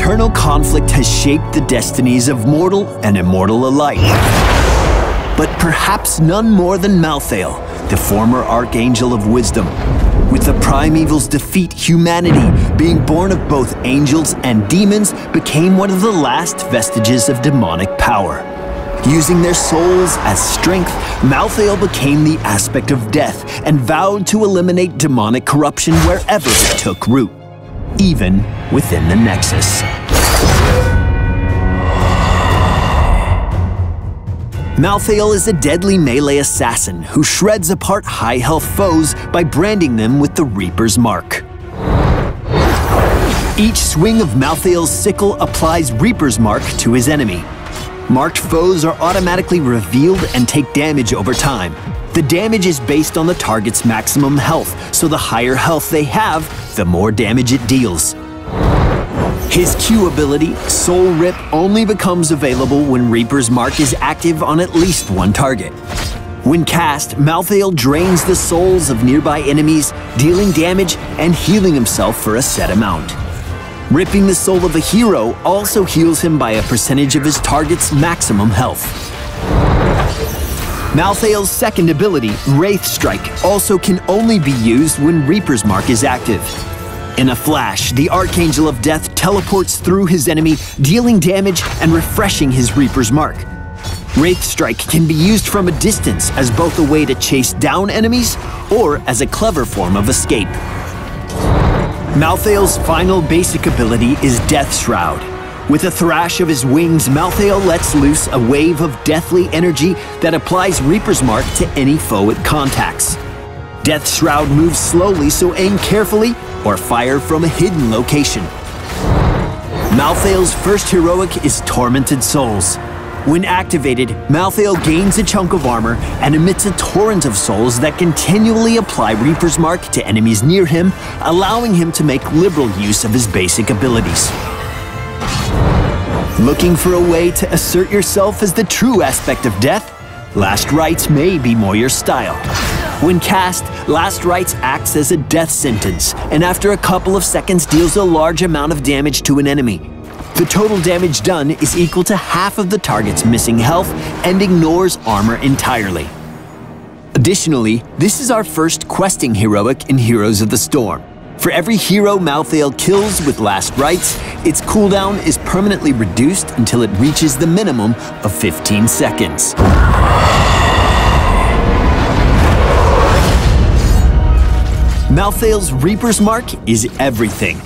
eternal conflict has shaped the destinies of mortal and immortal alike. But perhaps none more than Malthael, the former Archangel of Wisdom. With the primeval's defeat, humanity, being born of both angels and demons, became one of the last vestiges of demonic power. Using their souls as strength, Malthael became the aspect of death and vowed to eliminate demonic corruption wherever it took root, even within the Nexus. Malthael is a deadly melee assassin who shreds apart high-health foes by branding them with the Reaper's Mark. Each swing of Malthael's sickle applies Reaper's Mark to his enemy. Marked foes are automatically revealed and take damage over time. The damage is based on the target's maximum health, so the higher health they have, the more damage it deals. His Q ability, Soul Rip, only becomes available when Reaper's Mark is active on at least one target. When cast, Malthael drains the souls of nearby enemies, dealing damage and healing himself for a set amount. Ripping the soul of a hero also heals him by a percentage of his target's maximum health. Malthael's second ability, Wraith Strike, also can only be used when Reaper's Mark is active. In a flash, the Archangel of Death teleports through his enemy, dealing damage and refreshing his Reaper's Mark. Wraith Strike can be used from a distance as both a way to chase down enemies or as a clever form of escape. Malthael's final basic ability is Death Shroud. With a thrash of his wings, Malthael lets loose a wave of deathly energy that applies Reaper's Mark to any foe it contacts. Death Shroud moves slowly, so aim carefully or fire from a hidden location. Malthael's first heroic is Tormented Souls. When activated, Malthael gains a chunk of armor and emits a torrent of souls that continually apply Reaper's Mark to enemies near him, allowing him to make liberal use of his basic abilities. Looking for a way to assert yourself as the true aspect of death? Last Rites may be more your style. When cast, Last Rites acts as a death sentence, and after a couple of seconds deals a large amount of damage to an enemy. The total damage done is equal to half of the target's missing health and ignores armor entirely. Additionally, this is our first questing heroic in Heroes of the Storm. For every hero Malthael kills with Last Rites, its cooldown is permanently reduced until it reaches the minimum of 15 seconds. Malthael's Reaper's Mark is everything.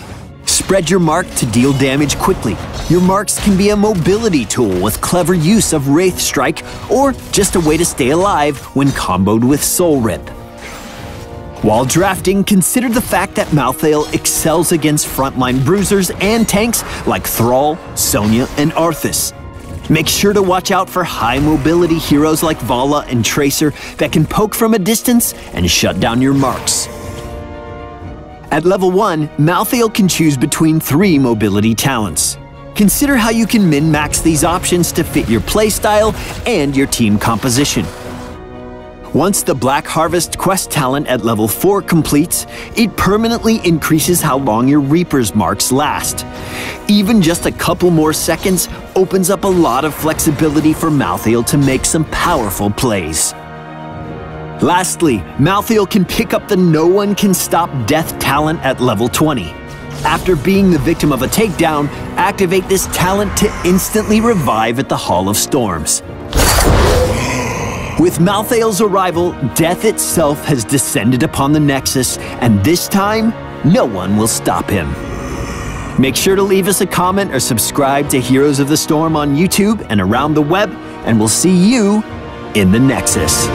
Spread your mark to deal damage quickly. Your marks can be a mobility tool with clever use of Wraith Strike, or just a way to stay alive when comboed with Soul Rip. While drafting, consider the fact that Malthael excels against frontline bruisers and tanks like Thrall, Sonya, and Arthas. Make sure to watch out for high mobility heroes like Vala and Tracer that can poke from a distance and shut down your marks. At level 1, Malthael can choose between 3 mobility talents. Consider how you can min-max these options to fit your playstyle and your team composition. Once the Black Harvest quest talent at level 4 completes, it permanently increases how long your Reaper's Marks last. Even just a couple more seconds opens up a lot of flexibility for Malthael to make some powerful plays. Lastly, Malthael can pick up the No One Can Stop Death talent at level 20. After being the victim of a takedown, activate this talent to instantly revive at the Hall of Storms. With Malthael's arrival, death itself has descended upon the Nexus, and this time, no one will stop him. Make sure to leave us a comment or subscribe to Heroes of the Storm on YouTube and around the web, and we'll see you in the Nexus.